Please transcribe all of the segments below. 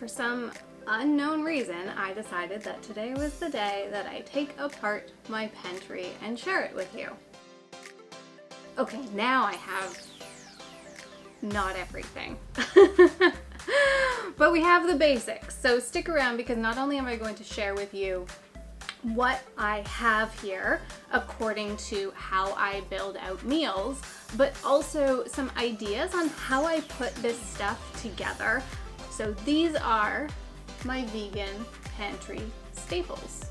For some unknown reason, I decided that today was the day that I take apart my pantry and share it with you. Okay, now I have not everything. But we have the basics, so stick around because not only am I going to share with you what I have here according to how I build out meals, but also some ideas on how I put this stuff together. So these are my vegan pantry staples.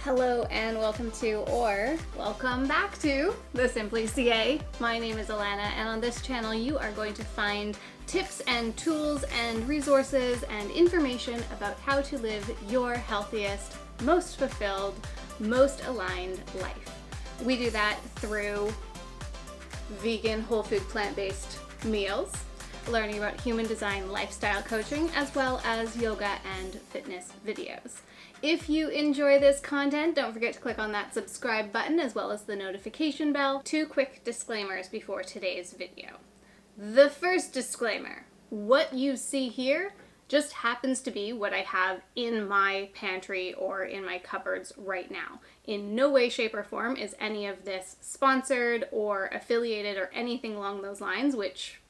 Hello and welcome to, or welcome back to, the Simply CA. My name is Alana, and on this channel you are going to find tips and tools and resources and information about how to live your healthiest, most fulfilled, most aligned life. We do that through vegan, whole food, plant-based meals, learning about human design lifestyle coaching, as well as yoga and fitness videos. If you enjoy this content, don't forget to click on that subscribe button as well as the notification bell. 2 quick disclaimers before today's video. The first disclaimer, what you see here just happens to be what I have in my pantry or in my cupboards right now. In no way, shape, or form is any of this sponsored or affiliated or anything along those lines, which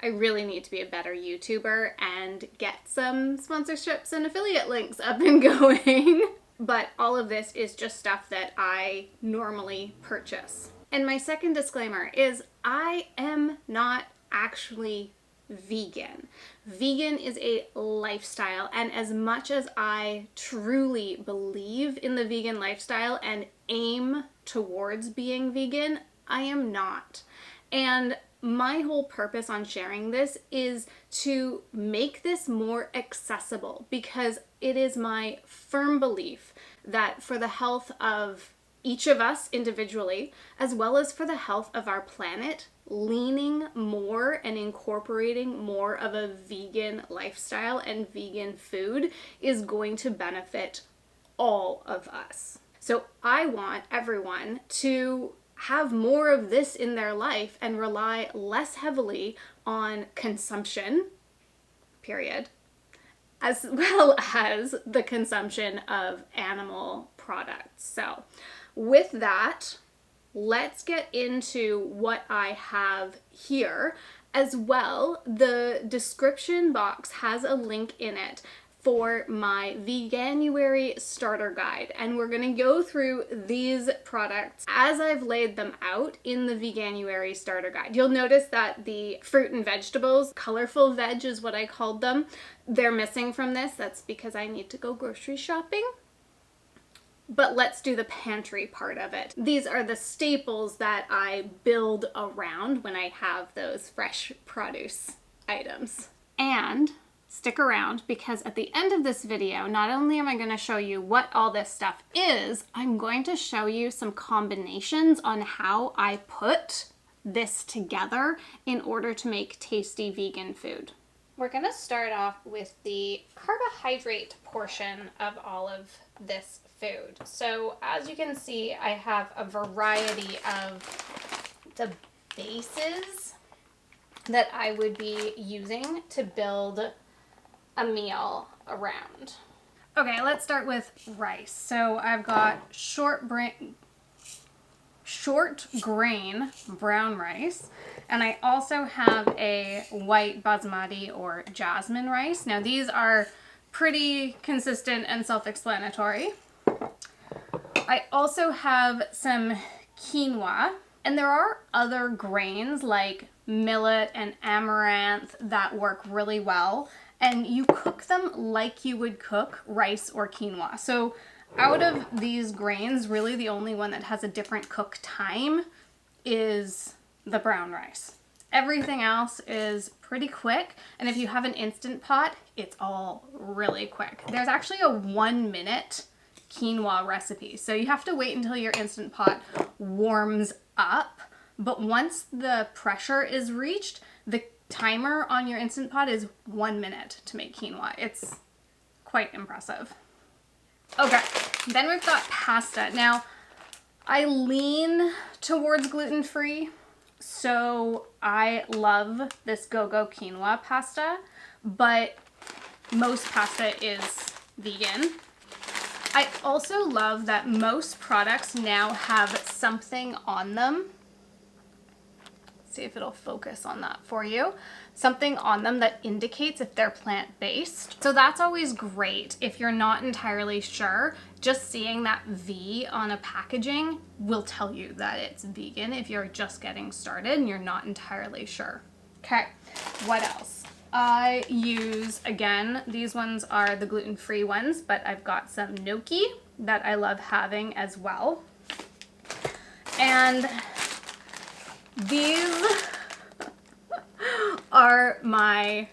I really need to be a better YouTuber and get some sponsorships and affiliate links up and going. But all of this is just stuff that I normally purchase. And my second disclaimer is I am not actually vegan. Vegan is a lifestyle, and as much as I truly believe in the vegan lifestyle and aim towards being vegan, I am not. And my whole purpose on sharing this is to make this more accessible, because it is my firm belief that for the health of each of us individually, as well as for the health of our planet, leaning more and incorporating more of a vegan lifestyle and vegan food is going to benefit all of us. So I want everyone to have more of this in their life and rely less heavily on consumption, period, as well as the consumption of animal products. So with that, let's get into what I have here. As well, the description box has a link in it for my Veganuary starter guide, and we're going to go through these products as I've laid them out in the Veganuary starter guide. You'll notice that the fruit and vegetables, colorful veg is what I called them, they're missing from this. That's because I need to go grocery shopping. But let's do the pantry part of it. These are the staples that I build around when I have those fresh produce items. And stick around, because at the end of this video, not only am I going to show you what all this stuff is, I'm going to show you some combinations on how I put this together in order to make tasty vegan food. We're going to start off with the carbohydrate portion of all of this food. So as you can see, I have a variety of the bases that I would be using to build a meal around. Okay, let's start with rice. So I've got short grain brown rice, and I also have a white basmati or jasmine rice. Now these are pretty consistent and self-explanatory. I also have some quinoa, and there are other grains like millet and amaranth that work really well, and you cook them like you would cook rice or quinoa. So out of these grains, really the only one that has a different cook time is the brown rice. Everything else is pretty quick, and if you have an Instant Pot, it's all really quick. There's actually a 1-minute quinoa recipe, so you have to wait until your Instant Pot warms up, but once the pressure is reached, the timer on your Instant Pot is 1 minute to make quinoa. It's quite impressive. Okay, then we've got pasta. Now, I lean towards gluten-free. So I love this go-go quinoa pasta, but most pasta is vegan. I also love that most products now have something on them. See if it'll focus on that for you. Something on them that indicates if they're plant-based. So that's always great. If you're not entirely sure, just seeing that V on a packaging will tell you that it's vegan if you're just getting started and you're not entirely sure. Okay, what else? I use, again, these ones are the gluten-free ones, but I've got some gnocchi that I love having as well. And these are my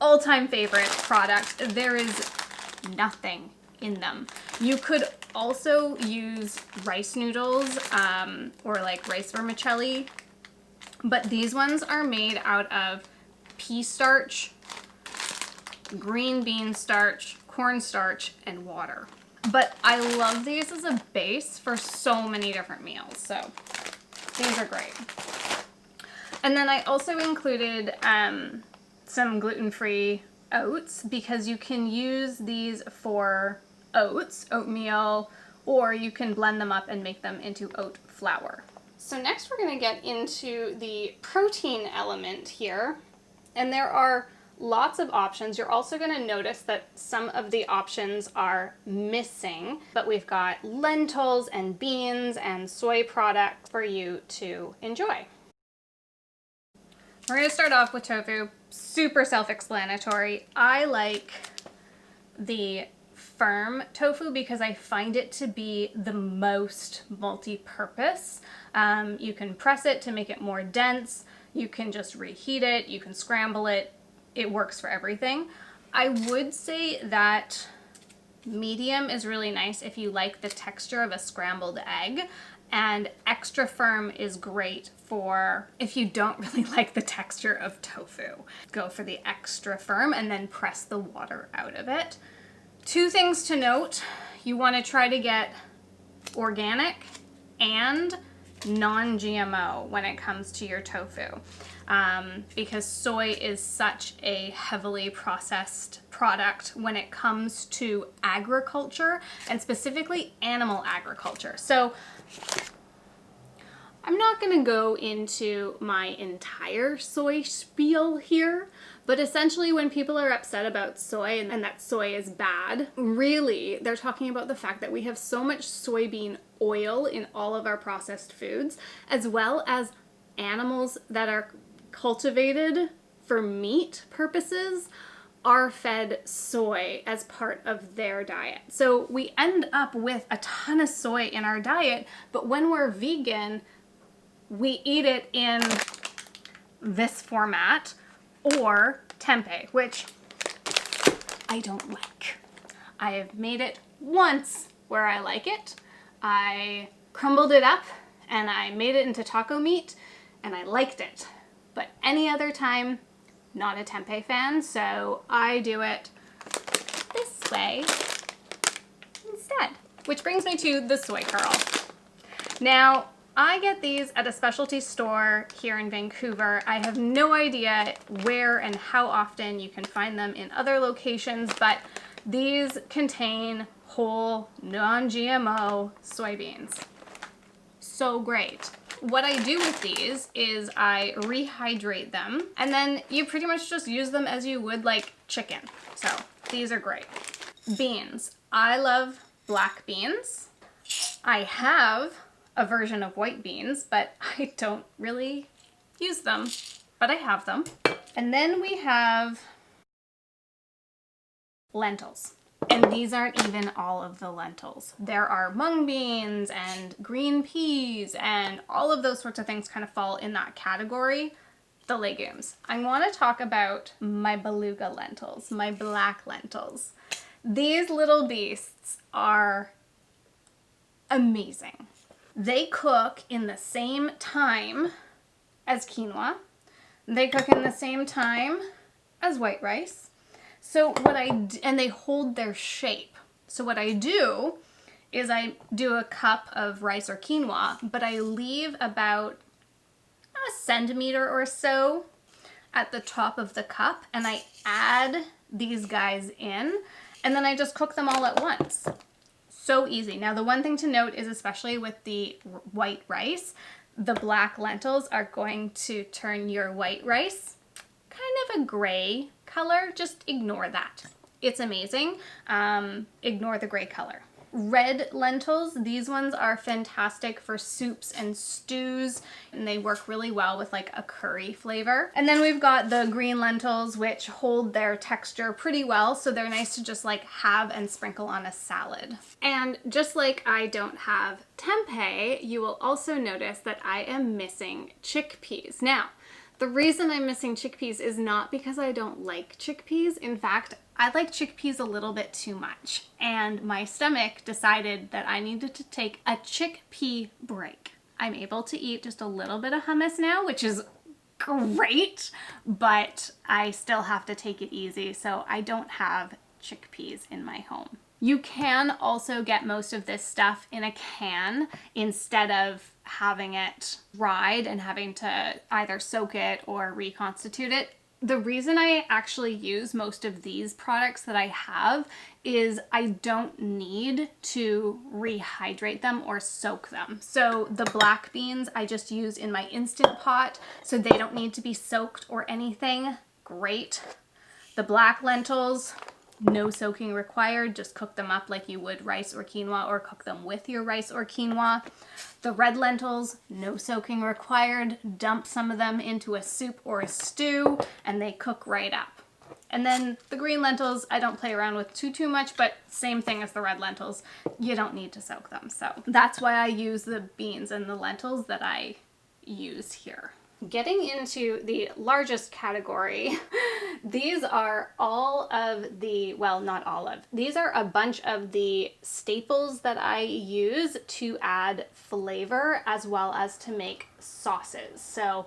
all-time favorite product. There is nothing in them. You could also use rice noodles or like rice vermicelli, but these ones are made out of pea starch, green bean starch, corn starch, and water. But I love these as a base for so many different meals, so these are great. And then I also included some gluten-free oats because you can use these for oats, oatmeal, or you can blend them up and make them into oat flour. So next we're going to get into the protein element here. And there are lots of options. You're also going to notice that some of the options are missing, but we've got lentils and beans and soy products for you to enjoy. We're going to start off with tofu. Super self-explanatory. I like the firm tofu because I find it to be the most multi-purpose. You can press it to make it more dense. You can just reheat it. You can scramble it. It works for everything. I would say that medium is really nice if you like the texture of a scrambled egg, and extra firm is great for if you don't really like the texture of tofu. Go for the extra firm and then press the water out of it. Two things to note: you want to try to get organic and non-GMO when it comes to your tofu, because soy is such a heavily processed product when it comes to agriculture, and specifically animal agriculture. So I'm not going to go into my entire soy spiel here, but essentially when people are upset about soy and that soy is bad, really they're talking about the fact that we have so much soybean oil in all of our processed foods, as well as animals that are cultivated for meat purposes are fed soy as part of their diet. So we end up with a ton of soy in our diet, but when we're vegan, we eat it in this format or tempeh, which I don't like. I have made it once where I like it. I crumbled it up and I made it into taco meat and I liked it. But any other time, not a tempeh fan, so I do it this way instead. Which brings me to the soy curl. Now, I get these at a specialty store here in Vancouver. I have no idea where and how often you can find them in other locations, but these contain whole, non-GMO soybeans. So great. What I do with these is I rehydrate them, and then you pretty much just use them as you would like chicken. So these are great. Beans. I love black beans. I have a version of white beans, but I don't really use them, but I have them. And then we have lentils. And these aren't even all of the lentils. There are mung beans and green peas and all of those sorts of things kind of fall in that category, the legumes. I want to talk about my beluga lentils, my black lentils. These little beasts are amazing. They cook in the same time as quinoa. They cook in the same time as white rice. So and they hold their shape. So what I do is I do a cup of rice or quinoa, but I leave about a centimeter or so at the top of the cup, and I add these guys in, and then I just cook them all at once. So easy. Now the one thing to note is, especially with the white rice, the black lentils are going to turn your white rice kind of a gray color. Just ignore that. It's amazing. Ignore the gray color. Red lentils, these ones are fantastic for soups and stews, and they work really well with like a curry flavor. And then we've got the green lentils, which hold their texture pretty well, so they're nice to just like have and sprinkle on a salad. And just like I don't have tempeh, you will also notice that I am missing chickpeas. Now, the reason I'm missing chickpeas is not because I don't like chickpeas. In fact, I like chickpeas a little bit too much, and my stomach decided that I needed to take a chickpea break. I'm able to eat just a little bit of hummus now, which is great, but I still have to take it easy, so I don't have chickpeas in my home. You can also get most of this stuff in a can instead of having it dried and having to either soak it or reconstitute it. The reason I actually use most of these products that I have is I don't need to rehydrate them or soak them. So the black beans I just use in my Instant Pot, so they don't need to be soaked or anything. Great. The black lentils, no soaking required, just cook them up like you would rice or quinoa, or cook them with your rice or quinoa. The red lentils, no soaking required, dump some of them into a soup or a stew and they cook right up. And then the green lentils, I don't play around with too much, but same thing as the red lentils, you don't need to soak them. So that's why I use the beans and the lentils that I use here. Getting into the largest category, these are all of the, well, not all of, these are a bunch of the staples that I use to add flavor as well as to make sauces. So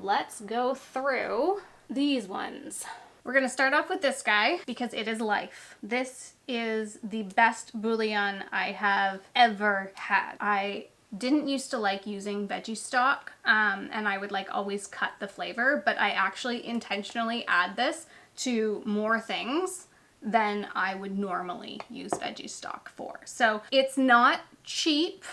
let's go through these ones. We're gonna start off with this guy because it is life. This is the best bouillon I have ever had. I didn't used to like using veggie stock, and I would like always cut the flavor, but I actually intentionally add this to more things than I would normally use veggie stock for. So it's not cheap,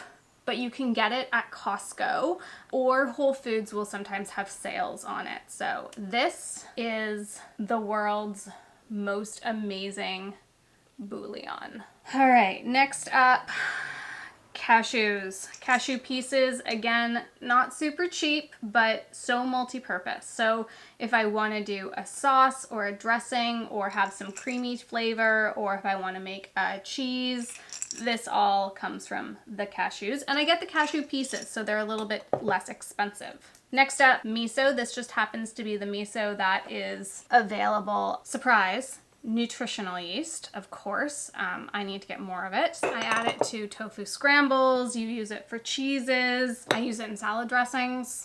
but you can get it at Costco, or Whole Foods will sometimes have sales on it. So this is the world's most amazing bouillon. All right, next up, cashews. Cashew pieces, again, not super cheap, but so multi-purpose. So if I want to do a sauce or a dressing or have some creamy flavor, or if I want to make a cheese, this all comes from the cashews. And I get the cashew pieces, so they're a little bit less expensive. Next up, miso. This just happens to be the miso that is available. Surprise! Nutritional yeast, of course. I need to get more of it. I add it to tofu scrambles. You use it for cheeses. I use it in salad dressings.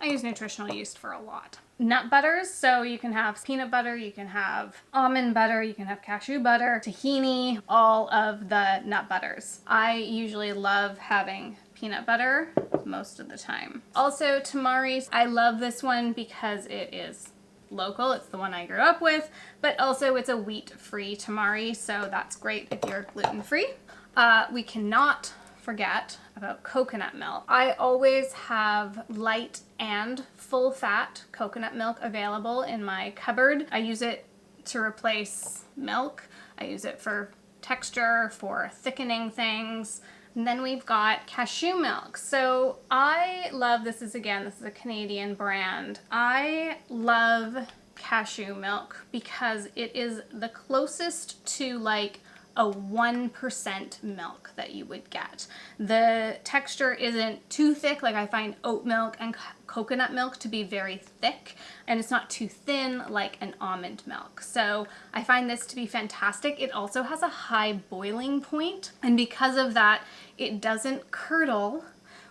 I use nutritional yeast for a lot. Nut butters, so you can have peanut butter, you can have almond butter, you can have cashew butter, tahini, all of the nut butters. I usually love having peanut butter most of the time. Also, tamari. I love this one because it is local. It's the one I grew up with, but also it's a wheat-free tamari, so that's great if you're gluten-free. We cannot forget about coconut milk. I always have light and full fat coconut milk available in my cupboard. I use it to replace milk. I use it for texture, for thickening things. And then we've got cashew milk. So I love, this is a Canadian brand. I love cashew milk because it is the closest to like a 1% milk that you would get. The texture isn't too thick. Like I find oat milk and coconut milk to be very thick, and it's not too thin like an almond milk. So I find this to be fantastic. It also has a high boiling point, and because of that, it doesn't curdle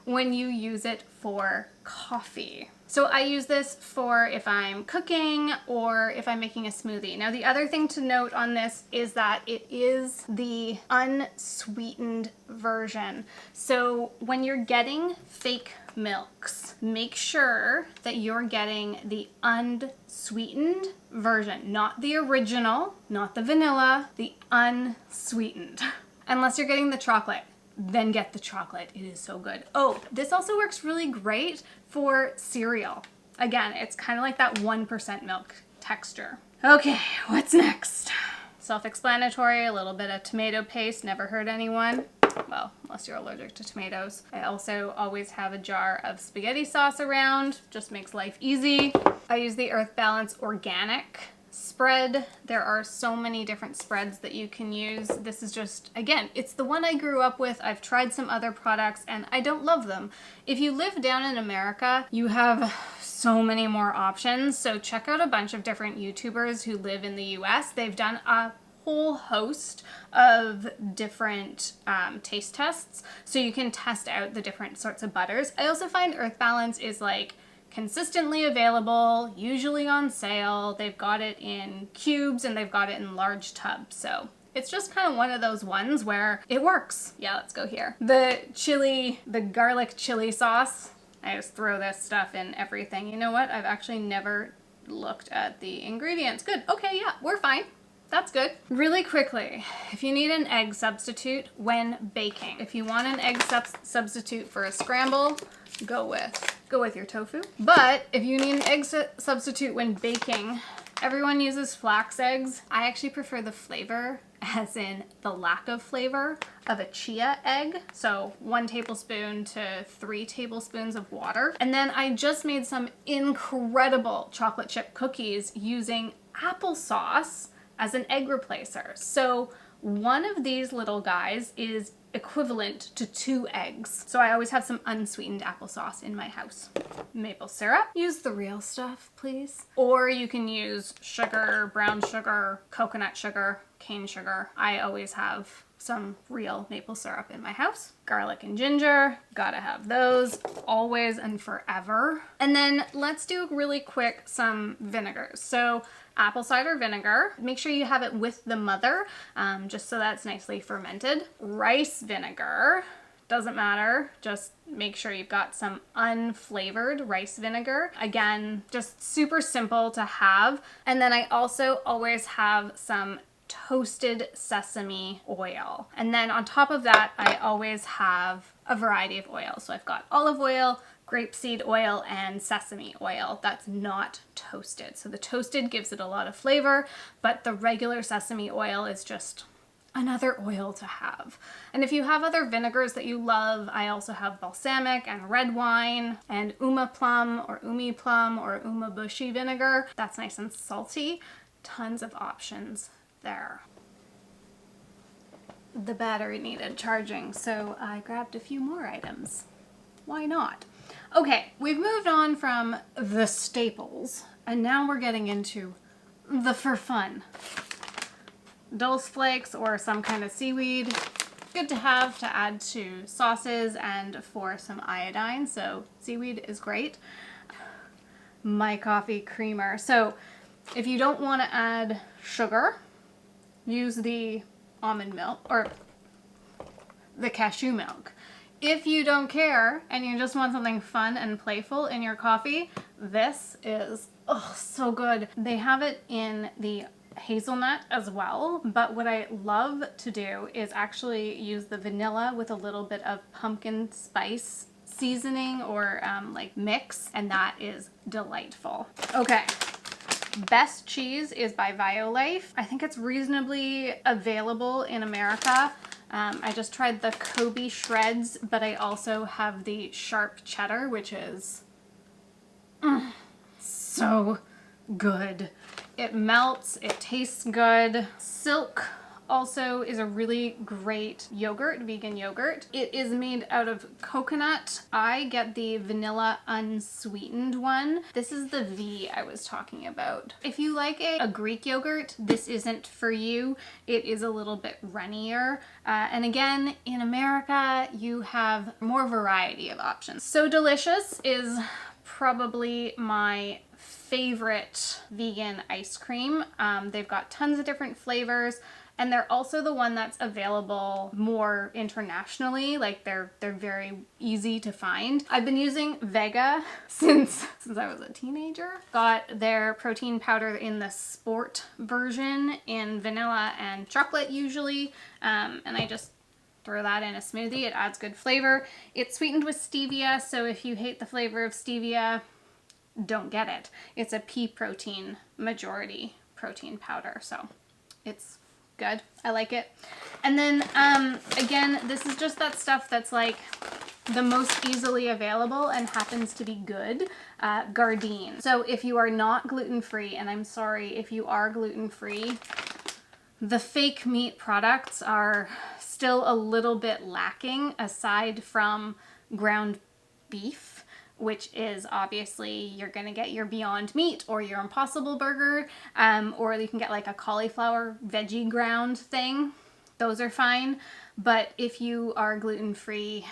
when you use it for coffee. So I use this for if I'm cooking or if I'm making a smoothie. Now the other thing to note on this is that it is the unsweetened version. So when you're getting fake milks. Make sure that you're getting the unsweetened version, not the original, not the vanilla, the unsweetened. Unless you're getting the chocolate, then get the chocolate. It is so good. Oh, this also works really great for cereal. Again, it's kind of like that 1% milk texture. Okay, what's next? Self-explanatory, a little bit of tomato paste, never hurt anyone. Well, unless you're allergic to tomatoes. I also always have a jar of spaghetti sauce around, just makes life easy. I use the Earth Balance Organic spread. There are so many different spreads that you can use. This is just, again, it's the one I grew up with. I've tried some other products and I don't love them. If you live down in America, you have so many more options. So check out a bunch of different YouTubers who live in the US. They've done a whole host of different taste tests. So you can test out the different sorts of butters. I also find Earth Balance is like consistently available, usually on sale. They've got it in cubes and they've got it in large tubs. So it's just kind of one of those ones where it works. Yeah, let's go here. The garlic chili sauce. I just throw this stuff in everything. You know what? I've actually never looked at the ingredients. Good. Okay, yeah, we're fine. That's good. Really quickly, if you need an egg substitute when baking, if you want an egg substitute for a scramble, go with your tofu. But if you need an egg substitute when baking, everyone uses flax eggs. I actually prefer the flavor, as in the lack of flavor, of a chia egg. So 1 tablespoon to 3 tablespoons of water. And then I just made some incredible chocolate chip cookies using applesauce as an egg replacer. So one of these little guys is equivalent to 2 eggs. So I always have some unsweetened applesauce in my house. Maple syrup. Use the real stuff, please. Or you can use sugar, brown sugar, coconut sugar, cane sugar. I always have some real maple syrup in my house. Garlic and ginger, gotta have those always and forever. And then let's do really quick some vinegars. So apple cider vinegar, make sure you have it with the mother, just so that's nicely fermented. Rice vinegar, doesn't matter, just make sure you've got some unflavored rice vinegar. Again, just super simple to have. And then I also always have some toasted sesame oil. And then on top of that, I always have a variety of oil. So I've got olive oil, grapeseed oil, and sesame oil that's not toasted. So the toasted gives it a lot of flavor, but the regular sesame oil is just another oil to have. And if you have other vinegars that you love, I also have balsamic and red wine and uma plum or umi plum or umabushi vinegar. That's nice and salty. Tons of options there. The battery needed charging, so I grabbed a few more items. Why not? Okay, we've moved on from the staples, and now we're getting into the for fun. Dulse flakes or some kind of seaweed. Good to have to add to sauces and for some iodine, so seaweed is great. My coffee creamer. So if you don't want to add sugar, use the almond milk or the cashew milk. If you don't care and you just want something fun and playful in your coffee, this is so good. They have it in the hazelnut as well, but what I love to do is actually use the vanilla with a little bit of pumpkin spice seasoning or like mix, and that is delightful. Okay. Best cheese is by Violife. I think it's reasonably available in America. I just tried the Kobe shreds, but I also have the sharp cheddar, which is so good. It melts, it tastes good. Silk also is a really great yogurt, vegan yogurt. It is made out of coconut. I get the vanilla unsweetened one. This is the V I was talking about. If you like a Greek yogurt, this isn't for you. It is a little bit runnier. And again, in America, you have more variety of options. So Delicious is probably my favorite vegan ice cream. They've got tons of different flavors. And they're also the one that's available more internationally. Like they're very easy to find. I've been using Vega since I was a teenager. Got their protein powder in the sport version in vanilla and chocolate usually. And I just throw that in a smoothie. It adds good flavor. It's sweetened with stevia, so if you hate the flavor of stevia, don't get it. It's a pea protein majority protein powder, so it's good. I like it. And then again, this is just that stuff that's like the most easily available and happens to be good. Gardein. So if you are not gluten-free, and I'm sorry if you are gluten-free, the fake meat products are still a little bit lacking aside from ground beef, which is obviously you're going to get your Beyond Meat or your Impossible Burger, or you can get like a cauliflower veggie ground thing. Those are fine. But if you are gluten-free,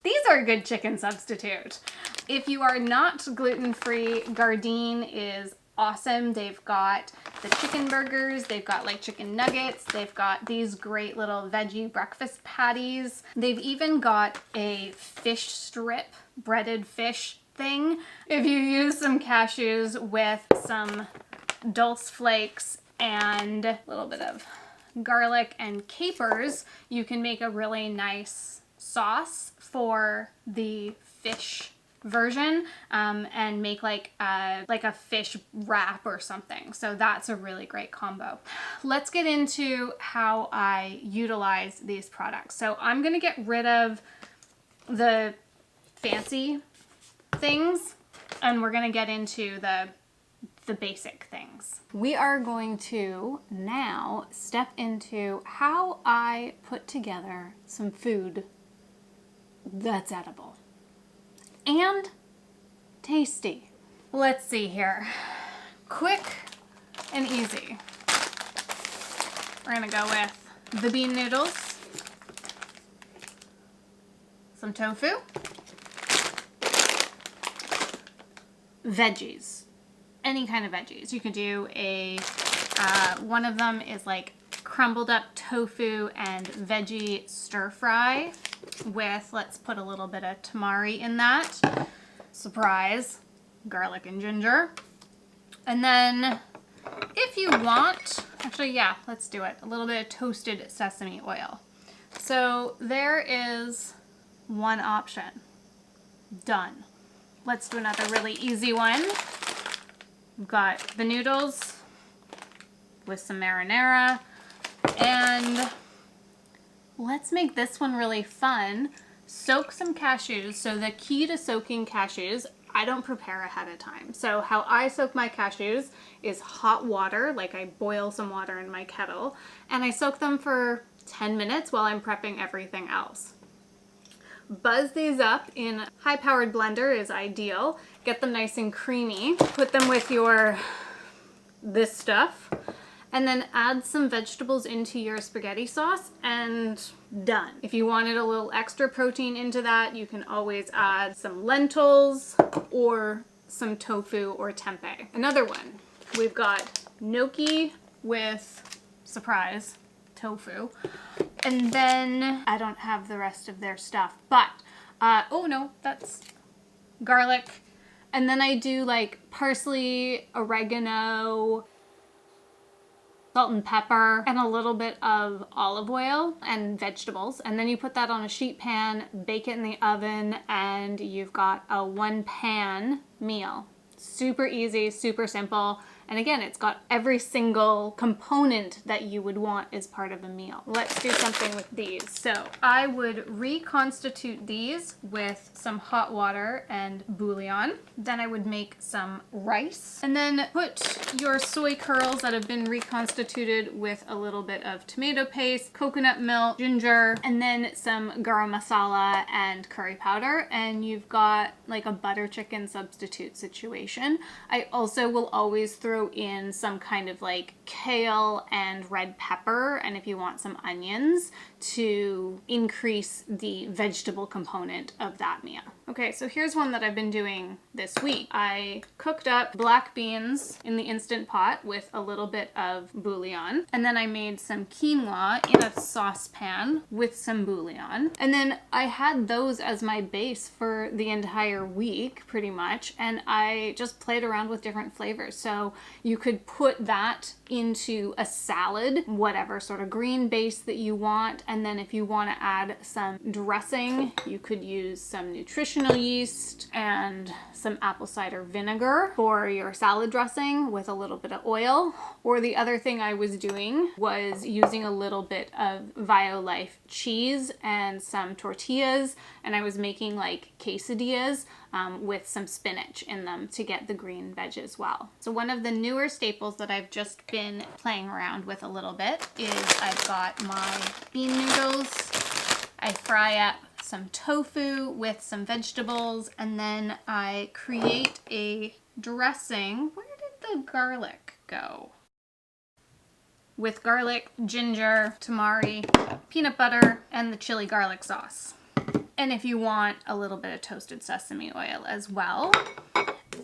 these are a good chicken substitute. If you are not gluten-free, Gardein is awesome. They've got the chicken burgers, they've got like chicken nuggets, they've got these great little veggie breakfast patties. They've even got a fish strip, breaded fish thing. If you use some cashews with some dulse flakes and a little bit of garlic and capers, you can make a really nice sauce for the fish version and make like a fish wrap or something. So that's a really great combo. Let's get into how I utilize these products. So I'm gonna get rid of the fancy things and we're gonna get into the basic things. We are going to now step into how I put together some food that's edible and tasty. Let's see here. Quick and easy. We're gonna go with the bean noodles, some tofu, veggies, any kind of veggies. You could do one of them is like crumbled up tofu and veggie stir fry with, let's put a little bit of tamari in that. Surprise, garlic and ginger. And then if you want, actually, yeah, let's do it. A little bit of toasted sesame oil. So there is one option. Done. Let's do another really easy one. We've got the noodles with some marinara, and let's make this one really fun. Soak some cashews. So the key to soaking cashews, I don't prepare ahead of time. So how I soak my cashews is hot water, like I boil some water in my kettle, and I soak them for 10 minutes while I'm prepping everything else. Buzz these up in a high-powered blender is ideal. Get them nice and creamy. Put them with this stuff. And then add some vegetables into your spaghetti sauce and done. If you wanted a little extra protein into that, you can always add some lentils or some tofu or tempeh. Another one, we've got gnocchi with, surprise, tofu. And then I don't have the rest of their stuff, but, oh no, that's garlic. And then I do like parsley, oregano, salt and pepper, and a little bit of olive oil and vegetables. And then you put that on a sheet pan, bake it in the oven, and you've got a one pan meal. Super easy, super simple. And again, it's got every single component that you would want as part of a meal. Let's do something with these. So I would reconstitute these with some hot water and bouillon. Then I would make some rice. And then put your soy curls that have been reconstituted with a little bit of tomato paste, coconut milk, ginger, and then some garam masala and curry powder. And you've got like a butter chicken substitute situation. I also will always throw in some kind of like kale and red pepper, and if you want some onions, to increase the vegetable component of that meal. Okay, so here's one that I've been doing this week. I cooked up black beans in the Instant Pot with a little bit of bouillon, and then I made some quinoa in a saucepan with some bouillon, and then I had those as my base for the entire week pretty much, and I just played around with different flavors. So you could put that into a salad, whatever sort of green base that you want, and then if you want to add some dressing, you could use some nutritional yeast and some apple cider vinegar for your salad dressing with a little bit of oil. Or the other thing I was doing was using a little bit of Violife cheese and some tortillas, and I was making like quesadillas with some spinach in them to get the green veg as well. So one of the newer staples that I've just been playing around with a little bit is I've got my bean noodles. I fry up some tofu with some vegetables, and then I create a dressing. Where did the garlic go? With garlic, ginger, tamari, peanut butter, and the chili garlic sauce. And if you want, a little bit of toasted sesame oil as well,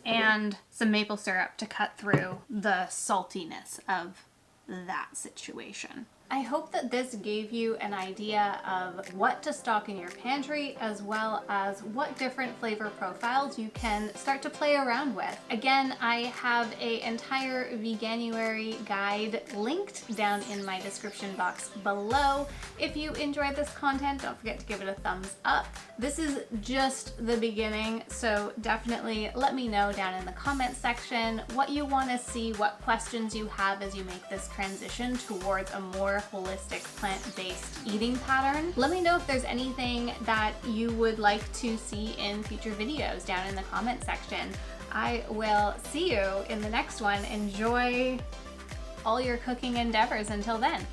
and some maple syrup to cut through the saltiness of that situation. I hope that this gave you an idea of what to stock in your pantry, as well as what different flavor profiles you can start to play around with. Again, I have an entire Veganuary guide linked down in my description box below. If you enjoyed this content, don't forget to give it a thumbs up. This is just the beginning, so definitely let me know down in the comment section what you want to see, what questions you have as you make this transition towards a more holistic plant-based eating pattern. Let me know if there's anything that you would like to see in future videos down in the comment section. I will see you in the next one. Enjoy all your cooking endeavors until then.